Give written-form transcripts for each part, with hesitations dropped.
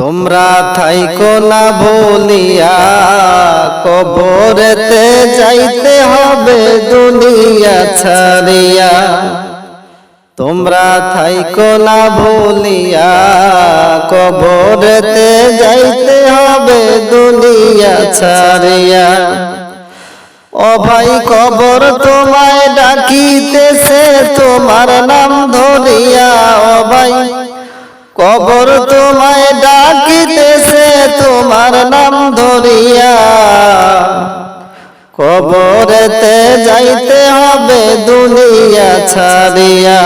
তোমরা থাইকো না ভুলিয়া কবরেতে যাইতে হবে দুনিয়া ছাড়িয়া। তোমরা থাইকো না ভুলিয়া কবরেতে যাইতে হবে দুনিয়া ছাড়িয়া। ও ভাই কবর তোমায় ডাকিতেছে তোমার নাম ধরিয়া। ও ভাই কবর তোমায় ডাকিতেছে তোমার নাম ধরিয়া। কবরেতে যাইতে হবে দুনিয়া ছাড়িয়া।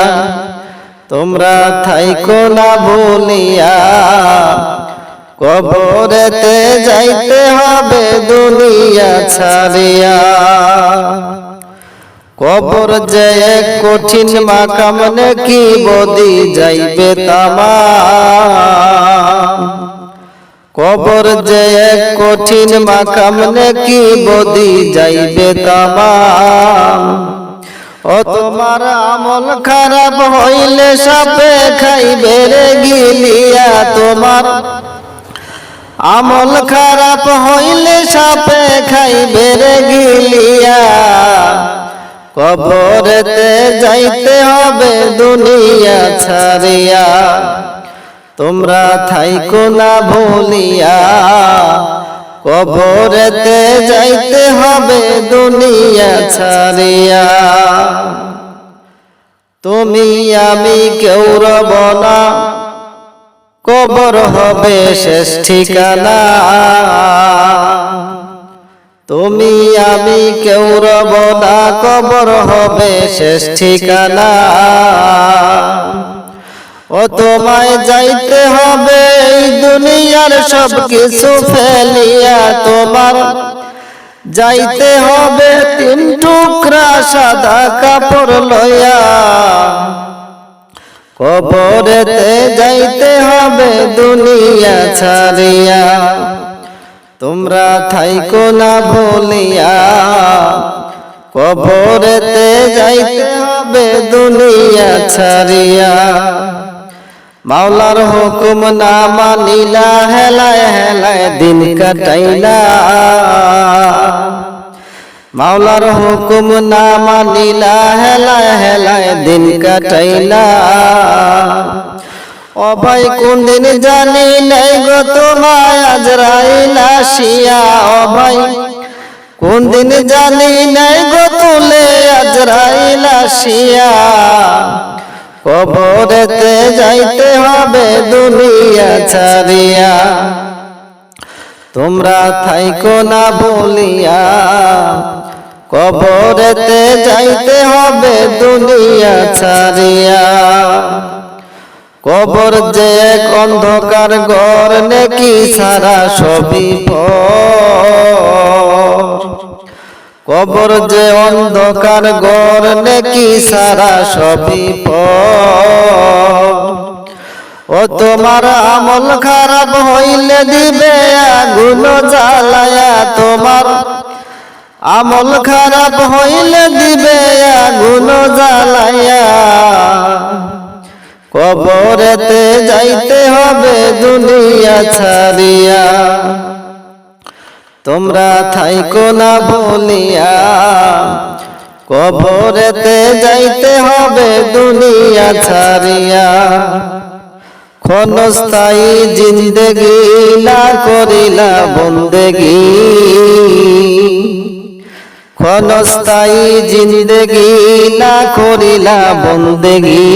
তোমরা থাইকো না ভুলিয়া কবরেতে যাইতে হবে দুনিয়া ছাড়িয়া। কবর যে এক কঠিন মাকাম নেকি বদি যাইবে তামাম। কবর যে এক কঠিন মাকাম নেকি বদি যাইবে তামাম। ও তোমার আমল খারাপ হইলে সাপে খাইবে রে গিলিয়া। তোমার আমল খারাপ হইলে সাপে খাইবে রে গিলিয়া। কবরেতে যাইতে হবে দুনিয়া ছাড়িয়া। তোমরা থাইকো না ভুলিয়া কবরেতে যাইতে হবে দুনিয়া ছাড়িয়া। তুমি আমি কেউ রব না কবর হবে শেষ ঠিকানা। তুমি আমি কেউ রব না কবর হবে শেষ ঠিকানা। ও তোমায় যাইতে হবে এই দুনিয়ার সব কিছু ফেলিয়া। তোমার যাইতে হবে তিন টুকরা সাদা কাপড় লইয়া। কবরেতে যাইতে হবে দুনিয়া ছাড়িয়া। তোমরা থাইকো না ভুলিয়া কবরেতে যাইতে হবে দুনিয়া ছাড়িয়া। মাওলার হুকুম না মানিলা হেলায় হেলায় দিন কাটাইলা। মাওলার হুকুম না মানিলা হেলায় হেলায় দিন কাটাইলা। ও ভাই কোন দিন জানি নাই গো তোমায় আজরাইল আসিয়া। ও ভাই কোন দিন জানি নাই গো তুলে আজরাইল আসিয়া। কবরেতে যাইতে হবে দুনিয়া ছাড়িয়া। তোমরা থাইকো না ভুলিয়া কবরেতে যাইতে হবে দুনিয়া ছাড়িয়া। কবর যে এক অন্ধকার ঘর নেকি সারা সবই পর। কবর যে অন্ধকার ঘর নেকি সারা সবই পর। ও তোমার আমল খারাপ হইলে দিবে আগুন জ্বালায়া। তোমার আমল খারাপ হইলে দিবে আগুন জ্বালায়া। কবরেতে যাইতে হবে দুনিয়া ছাড়িয়া। তোমরা থাইকো না ভুলিয়া কবরেতে যাইতে হবে দুনিয়া ছাড়িয়া। ক্ষণস্থায়ী জিন্দেগি না করিলা বন্দেগি। ক্ষণস্থায়ী জিন্দেগি না করিলা বন্দেগি।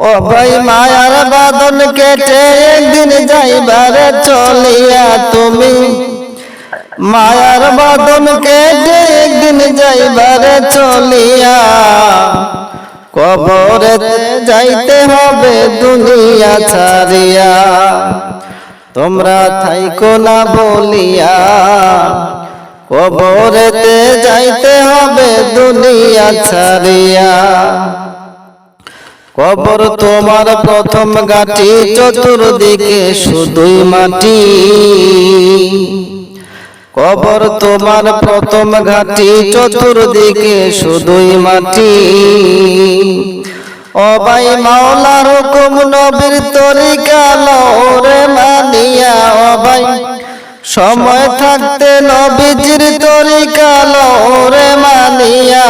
ও ভাই মায়ার বাঁধন কেটে একদিন যাইবারে চলিয়া। তুমি মায়ার বাঁধন কেটে একদিন যাইবারে চলিয়া। কবরেতে যাইতে হবে দুনিয়া ছাড়িয়া। তোমরা থাইকো না বলিয়া কবরেতে যাইতে হবে দুনিয়া ছাড়িয়া। কবর তোমার প্রথম ঘাটি চতুর্দিকে শুধুই মাটি। কবর তোমার প্রথম ঘাটি চতুর্দিকে শুধুই মাটি। ও ভাই মাওলার হুকুম নবীর তরিকা লও ওরে মানিয়া ও ভাই সময় থাকতে নবীজির তরিকা ওরে মানিয়া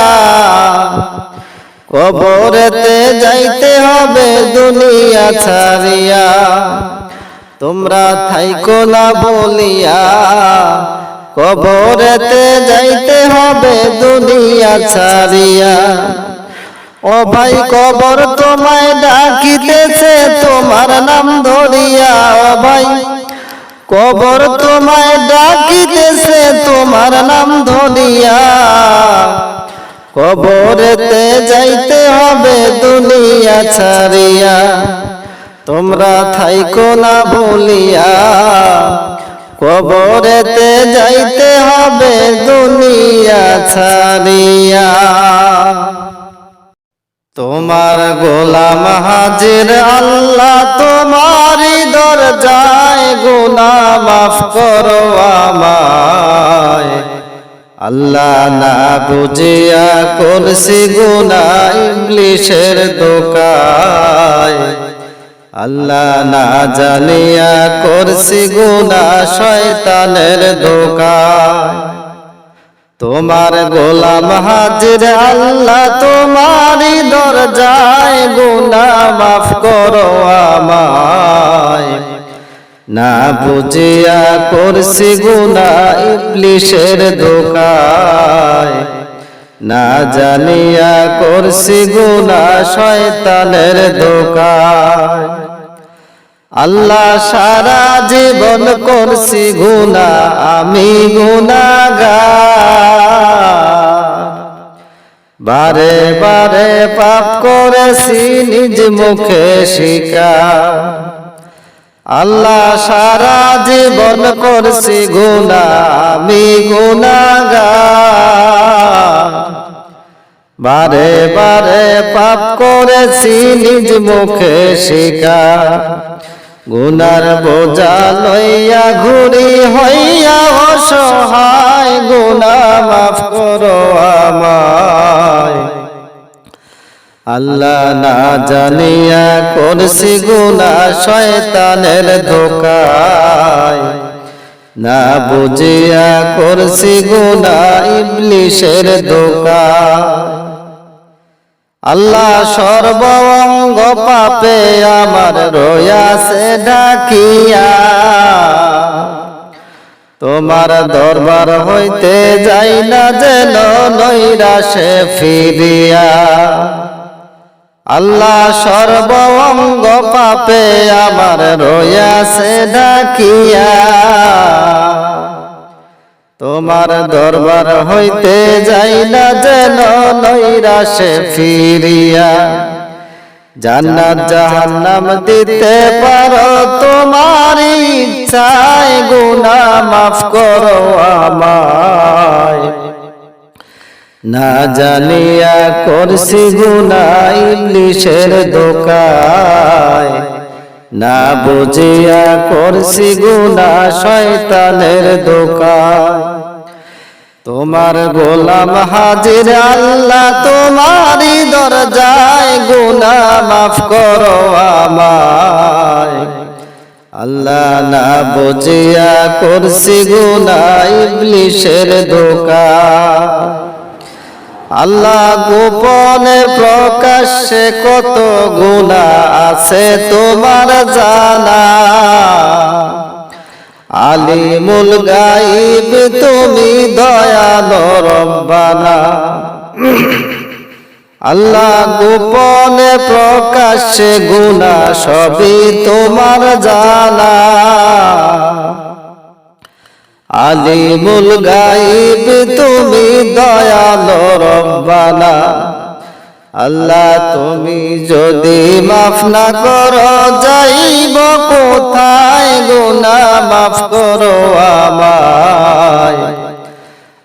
কবরেতে যাইতে হবে দুনিয়া ছাড়িয়া তোমরা থাইকো না বলিয়া কবরেতে যাইতে হবে দুনিয়া ছাড়িয়া ও ভাই কবর তোমায় ডাকিতেছে তোমার নাম ধরিয়া ও ভাই কবর তোমায় ডাকিতেছে তোমার নাম ধরিয়া কবরেতে যাইতে হবে দুনিয়া ছাড়িয়া তোমরা থাইকো না বলিয়া কবরেতে যাইতে হবে দুনিয়া ছাড়িয়া তোমার গোলাম হাজির আল্লাহ তোমারই দরজায় গুনাহ মাফ করো আমায় আল্লাহ না বুঝিয়া করছি গুনাহ ইবলিসের ধোঁকায় আল্লাহ না জানিয়া করছি গুনাহ শয়তানের ধোঁকায় তোমার গোলাম হাজির আল্লাহ তোমারই দরজায় গুনাহ মাফ করো আমায় না বুঝিয়া করছি গুনাহ ইবলিসের ধোঁকায় না জানিয়া করছি গুনাহ শয়তানের ধোঁকায় আল্লাহ সারা জীবন করছি গুনাহ আমি গুনাহগার বারে বারে পাপ করেছি নিজ মুখে স্বীকার আল্লাহ সারা জীবন করছি গুনাহ আমি গুনাহগার বারে বারে পাপ করেছি নিজ মুখে স্বীকার গুনার বোঝা লইয়া ঘুরি হইয়া অসহায় গুনাহ মাফ করো আমায় আল্লাহ না জানিয়া করছি গুনাহ শয়তানের ধোঁকায় না বুঝিয়া করছি গুনাহ ইবলিসের ধোঁকায় আল্লাহ সর্ব অঙ্গ পাপে আমার রয়াছে ঢাকিয়া তোমার দরবার হইতে যাই না যেন নৈরাশে ফিরিয়া আল্লাহ সর্ব অঙ্গ পাপে আমার রয়াছে ঢাকিয়া তোমার দরবার হইতে যাই না যেন নৈরাশে ফিরিয়া জান্নাত জাহান্নাম দিতে পারো তোমার ইচ্ছায় গুনাহ মাফ করো আমায় না জানিয়া করছি গুনাহ ইবলিসের ধোঁকায় না বুঝিয়া করছি গুনাহ শয়তানের ধোঁকায় তোমার গোলাম হাজির আল্লাহ তোমারই দরজায় গুনাহ মাফ করো আমায় আল্লাহ না বুঝিয়া করছি গুনাহ ইবলিসের ধোঁকায় আল্লাহ গোপনে প্রকাশ্যে কত গুনাহ আছে তোমার জানা আলিমুল গায়ব তুমি দয়ালো রব্বানা আল্লাহ গোপনে প্রকাশ্যে গুনাহ সবই তোমার জানা আলিমুল গায়ব তুমি দয়ালো রব্বানা আল্লাহ তুমি যদি মাফ না করো যাইব কোথায় গুনাহ মাফ করো আমায়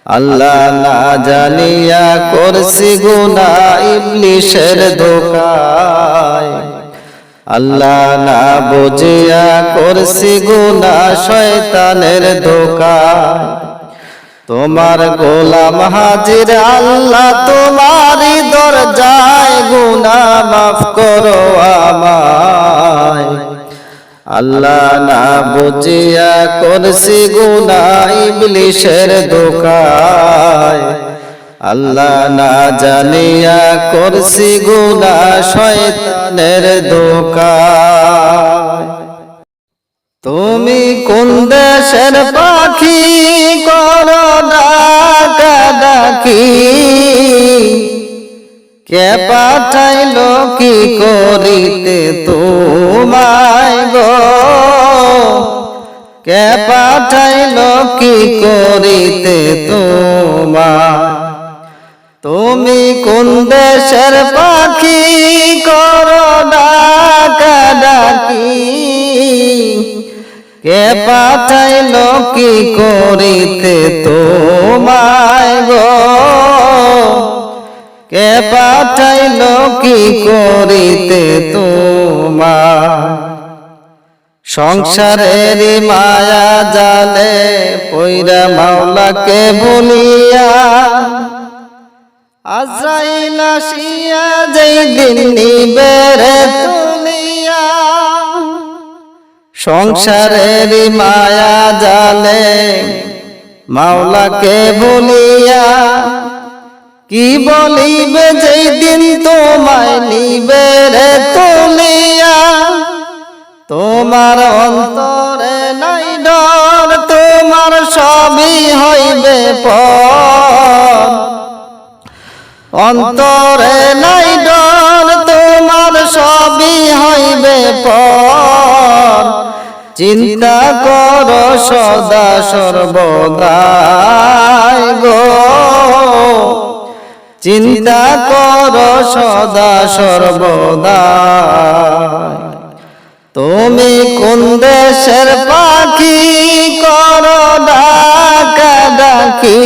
আল্লাহ না জানিয়া করছি গুনাহ ইবলিসের ধোঁকায় আল্লাহ না বুঝিয়া করছি গুনাহ শয়তানের ধোঁকায় তোমার গোলাম হাজির আল্লাহ তোমারই দরজায় গুনাহ মাফ করো আমায় আল্লাহ না বুঝিয়া করছি গুনাহ ইবলিসের ধোঁকায়, আল্লাহ না জানিয়া করছি গুনাহ শয়তানের ধোঁকায়। তুমি কোন দেশের পাখি করো ডাকাডাকি, কে পাঠাইলো কি করিতে তোমায় গো, কে পাঠাইলো কি করিতে তোমায়। তুমি কোন দেশের পাখি করো ডাকাডাকি, কে পাঠাইলো কি করিতে তোমায় গো, কে পাঠাইলো কি করিতে তোমায়। সংসারের মায়া জালে পইরা মাওলাকে ভুলিয়া, আজরাইল আসিয়া যেই দিন নিবে রে তুলিয়া। সংসারের মায়া জালে মাওলাকে ভুলিয়া, কি বলিবে যেই দিন তোমায় নিবে রে তুলিয়া। তোমার অন্তরে নাই ডর, তোমার সবই হইবে পর। অন্তরে নাই ডর, তোমার সবই হইবে পর। চিন্তা করো সদা সর্বদাই গো, চিন্তা করো সদা সর্বদাই। তুমি কোন দেশের পাখি করো ডাকাডাকি,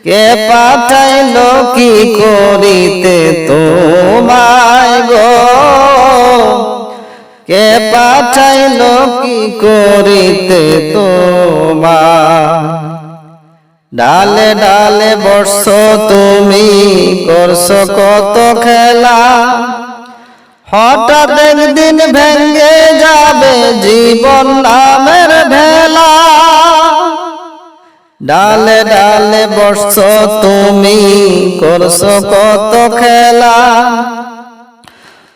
কে পাঠাইলো কি করিতে তোমায় গো, কে পাঠাইলো কি করিতে তোমায়। ডালে ডালে বর্ষ তুমি করছো কত খেলা, হঠাৎ একদিন ভেঙ্গে যাবে জীবন নামের ভেলা। ডালে ডালে বর্ষ তুমি করছো কত খেলা,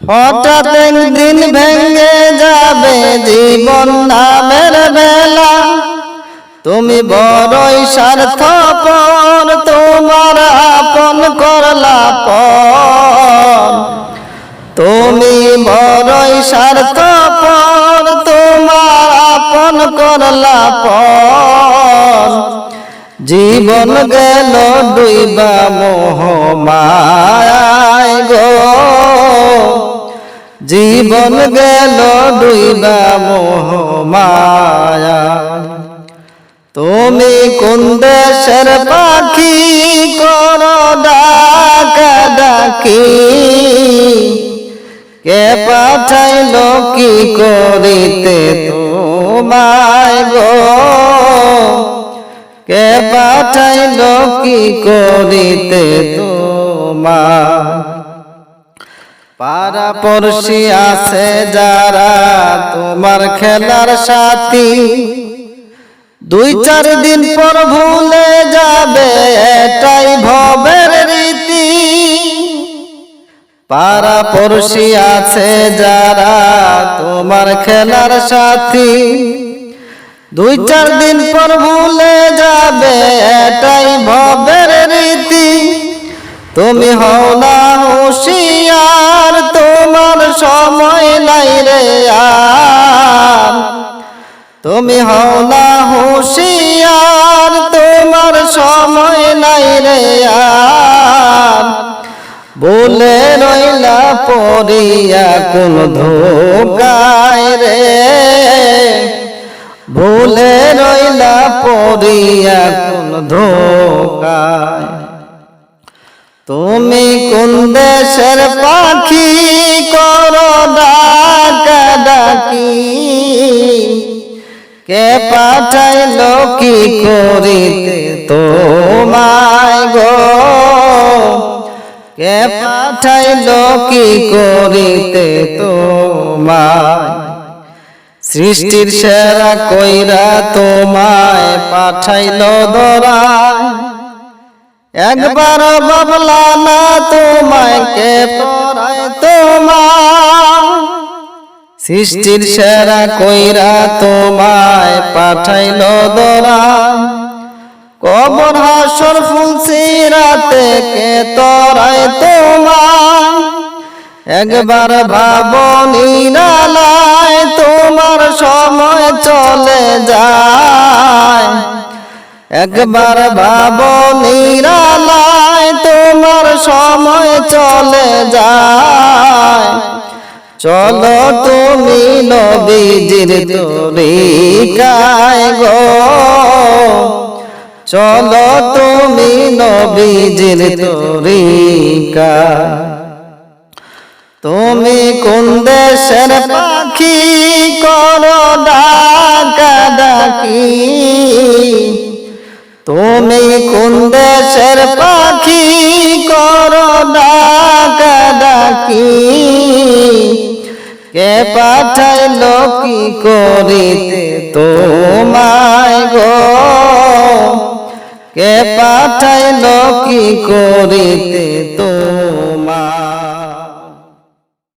হঠাৎ একদিন ভেঙ্গে যাবে জীবন নামের ভেলা। তুমি বড়ই স্বার্থপর, তোমার আপন করলা পর। তুমি বড়ই স্বার্থপর, তোমার আপন করলা পর। জীবন গেল ডুইবা মোহ মায়ায় গো, জীবন গেল ডুইবা মোহ মায়ায়। তুমি কোন দেশের পাখি করো ডাকাডাকি, কে পাঠাইলো কি করিতে তোমায় গো, কে পাঠাইলো কি করিতে তোমায়। পাড়া পড়শি আছে যারা তোমার খেলার সাথী, দুই চার দিন পর ভুলে যাবে এটাই ভবের রীতি। পাড়া পড়শি আছে যারা তোমার খেলার সাথী, দুই চার দিন পর ভুলে যাবে এটাই ভবের রীতি। তুমি হও না হুঁশিয়ার, তোমার সময় নাই রে আর। তুমি হও না হুঁশিয়ার, তোমার সময় নাই রে আর। বলে রইলা পড়িয়া কোন ধোকায় রে, ভুলে রইলা পড়িয়া কোন ধোকায়। তুমি কোন দেশের পাখি করো ডাকাডাকি, কে পাঠাইলো কি করিতে তোমায় গো, কে পাঠাইলো কি করিতে তোমায় সৃষ্টির সেরা কইরা তোমায় পাঠাইলো ধরায় একবার ভাবলা না তোমায় কে পরায় তোমায় সৃষ্টির সেরা কইরা তোমায় পাঠাইলো ধরায় কবর হাসর ফুলসিরাতে কে তরায় তোমায় একবার ভাবনি নালায় তোমার সময় চলে যায় একবার ভাবনি নালায় তোমার সময় চলে যায় চলো তুমি নবীজির তরিকায় গো চলো তুমি নবীজির তরিকা তুমি কোন দেশের পাখি করো ডাকা ডাকি তুমি কোন দেশের পাখি করো ডাকা ডাকি কে পাঠাইলো কি করিতে তোমায় গো কে পাঠাইলো কি করিতে তোমায়